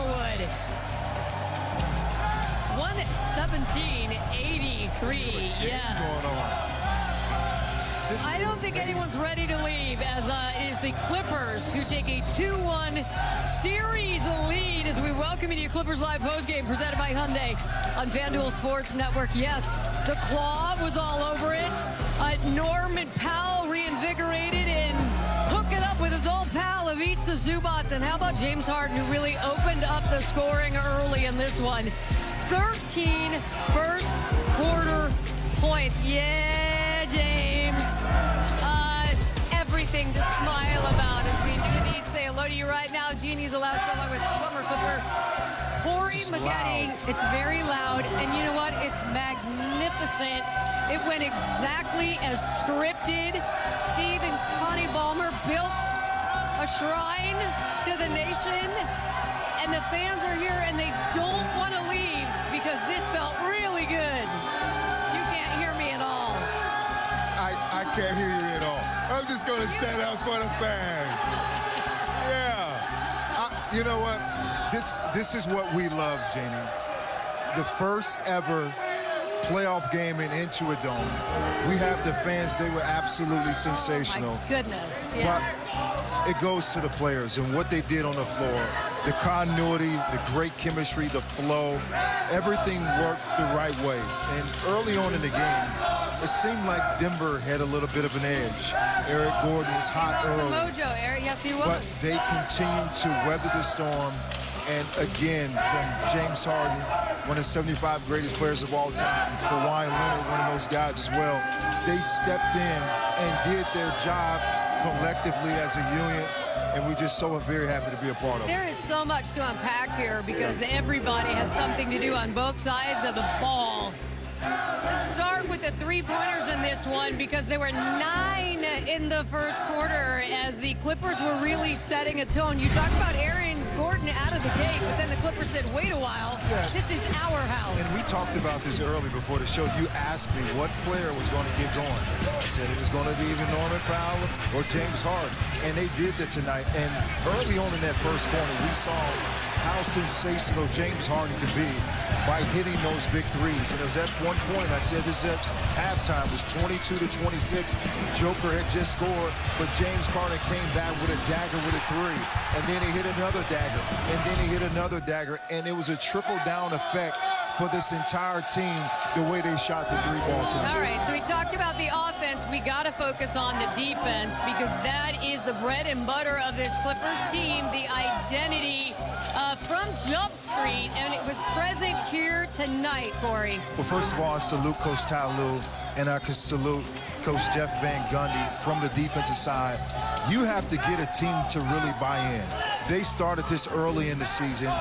Inglewood. 117-83. Yes. I don't think anyone's ready to leave, as it is the Clippers who take a 2-1 series lead as we welcome you to Clippers Live postgame presented by Hyundai on FanDuel Sports Network. Yes, the claw was all over it. Norman Powell reinvigorated and hooked it up with his old pal Ivica Zubac. And how about James Harden, who really opened up the scoring early in this one? 13 first quarter points. Yeah, James. Everything to smile about as we do indeed say hello to you right now. Genie's the last one along with former Clipper Corey Maggette. It's very loud, and you know what? It's magnificent. It went exactly as scripted. Steve and Connie Ballmer built a shrine to the nation, and the fans are here, and they don't want to leave because this felt really good. You can't hear me at all. I can't hear you at all. I'm just going to stand out for the fans. Yeah. You know what? This is what we love, Janie. The first ever playoff game in Intuit Dome. We have the fans. They were absolutely sensational. Oh, my goodness. Yeah. But it goes to the players and what they did on the floor. The continuity, the great chemistry, the flow, everything worked the right way. And early on in the game, it seemed like Denver had a little bit of an edge. Eric Gordon was hot early. Mojo, Eric, yes, he was. But they continued to weather the storm. And again, from James Harden, one of the 75 greatest players of all time, Kawhi Leonard, one of those guys as well, they stepped in and did their job collectively as a unit. And we're just so very happy to be a part of it. There is so much to unpack here because everybody had something to do on both sides of the ball. Let's start with the three-pointers in this one because there were 9 in the first quarter as the Clippers were really setting a tone. You talk about Aaron Gordon out of the gate, but then the Clippers said, wait a while, this is our house. And we talked about this early before the show. You asked me what player was going to get going. I said it was going to be either Norman Powell or James Harden. And they did that tonight. And early on in that first quarter, we saw how sensational James Harden could be by hitting those big threes. And it was at one point, I said this at halftime, it was 22-26. Joker had just scored, but James Harden came back with a dagger with a three. And then he hit another dagger. And then he hit another dagger. And it was a trickle-down effect for this entire team, the way they shot the three ball tonight. All right, so we talked about the offense. We got to focus on the defense because that is the bread and butter of this Clippers team, the identity from Jump Street, and it was present here tonight, Corey. Well, first of all, I salute Coach Ty Lue, and I can salute Coach Jeff Van Gundy from the defensive side. You have to get a team to really buy in. They started this early in the season.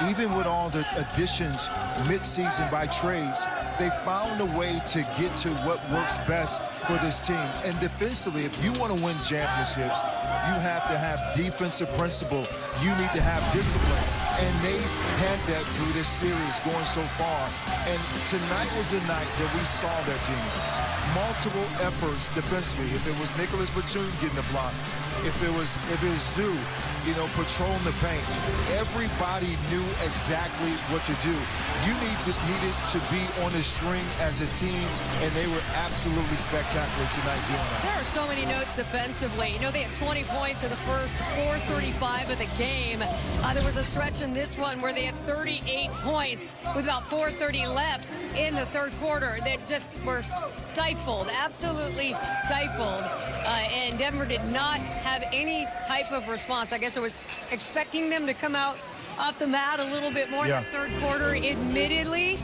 Even with all the additions mid-season by trades, they found a way to get to what works best for this team. And defensively, if you want to win championships, you have to have defensive principle. You need to have discipline. And they had that through this series going so far. And tonight was the night that we saw that, Gene. Multiple efforts defensively. If it was Nicholas Batum getting the block, if it was Zoo, patrolling the paint, everybody knew exactly what to do. You needed to be on the string as a team, and they were absolutely spectacular tonight doing that. There are so many notes defensively. They had 20 points in the first 4:35 of the game. There was a stretch in this one where they had 38 points with about 4:30 left in the third quarter. They just were stifled, absolutely stifled. And Denver did not have any type of response. I guess I was expecting them to come out off the mat a little bit more in the third quarter. Admittedly,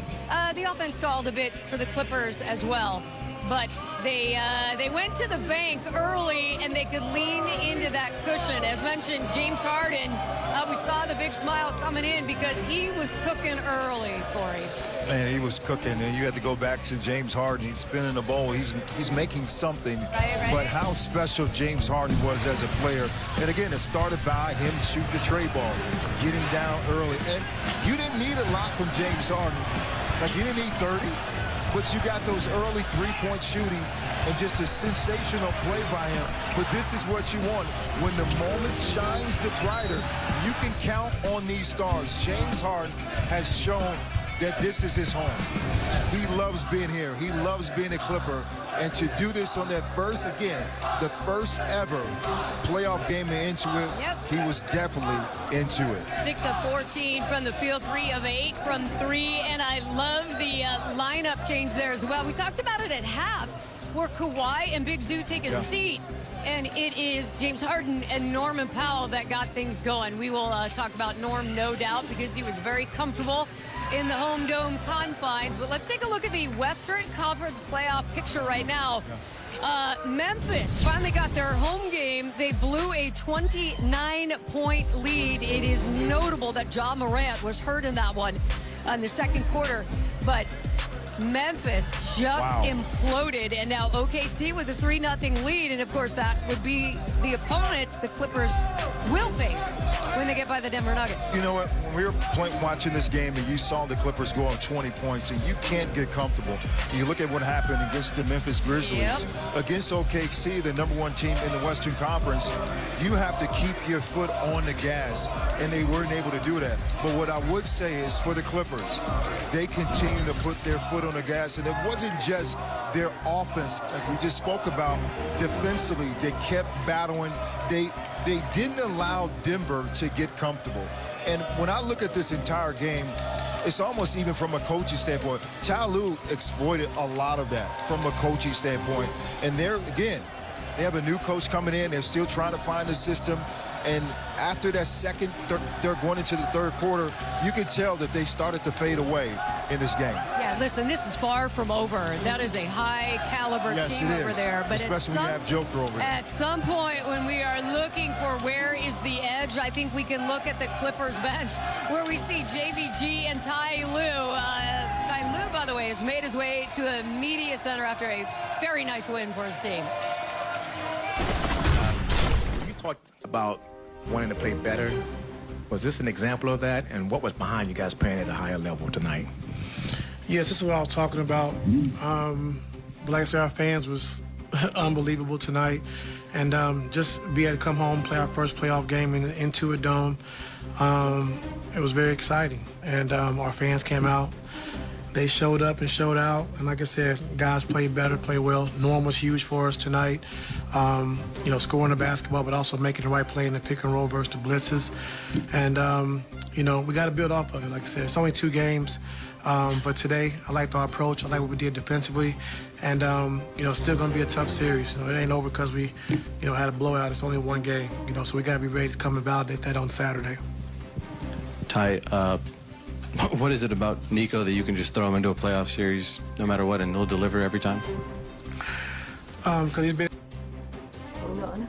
the offense stalled a bit for the Clippers as well. But they went to the bank early, and they could lean into that cushion. As mentioned, James Harden, we saw the big smile coming in because he was cooking early, Corey. Man, he was cooking, and you had to go back to James Harden. He's spinning the ball. He's making something. Right. But how special James Harden was as a player. And again, it started by him shooting the tray ball, getting down early. And you didn't need a lot from James Harden. Like, you didn't need 30. but you got those early three-point shooting and just a sensational play by him. But this is what you want. When the moment shines the brighter, you can count on these stars. James Harden has shown that this is his home. He loves being here. He loves being a Clipper. And to do this on that first, again, the first ever playoff game into it, he was definitely into it. 6 of 14 from the field, 3 of 8 from 3, and I love the lineup change there as well. We talked about it at half, where Kawhi and Big Zoo take a seat, and it is James Harden and Norman Powell that got things going. We will talk about Norm, no doubt, because he was very comfortable in the home dome confines. But let's take a look at the Western Conference playoff picture right now. Memphis finally got their home game. They blew a 29-point lead. It is notable that Ja Morant was hurt in that one in the second quarter, but Memphis just imploded, and now OKC with a 3-0 lead, and of course that would be the opponent the Clippers will face when they get by the Denver Nuggets. You know what, when we were watching this game and you saw the Clippers go on 20 points, and you can't get comfortable. You look at what happened against the Memphis Grizzlies, against OKC, the #1 team in the Western Conference. You have to keep your foot on the gas, and they weren't able to do that. But what I would say is, for the Clippers, they continue to put their foot on the gas, and it wasn't just their offense, like we just spoke about. Defensively, they kept battling. They didn't allow Denver to get comfortable. And when I look at this entire game, it's almost even from a coaching standpoint. Ty Lue exploited a lot of that from a coaching standpoint. And there again, they have a new coach coming in. They're still trying to find the system. And after that second, they're going into the third quarter, you can tell that they started to fade away in this game. Yeah, listen, this is far from over. That is a high-caliber team over there. But especially when you have Joker over there. At some point, when we are looking for where is the edge, I think we can look at the Clippers bench, where we see JVG and Ty Lue. Ty Lue, by the way, has made his way to the media center after a very nice win for his team. You talked about wanting to play better. Was this an example of that? And what was behind you guys playing at a higher level tonight? Yes, this is what I was talking about. Like I said, our fans was unbelievable tonight. And just be able to come home, play our first playoff game in Intuit Dome, it was very exciting. And our fans came out. They showed up and showed out. And like I said, guys played better, played well. Norm was huge for us tonight. You know, scoring the basketball, but also making the right play in the pick and roll versus the blitzes. And, you know, we got to build off of it. Like I said, it's only 2 games. But today, I liked our approach. I like what we did defensively. And, you know, it's still going to be a tough series. You know, it ain't over because we, you know, had a blowout. It's only 1 game. You know, so we got to be ready to come and validate that on Saturday. Ty, what is it about Nico that you can just throw him into a playoff series no matter what and he'll deliver every time? Because he's been... Hold on.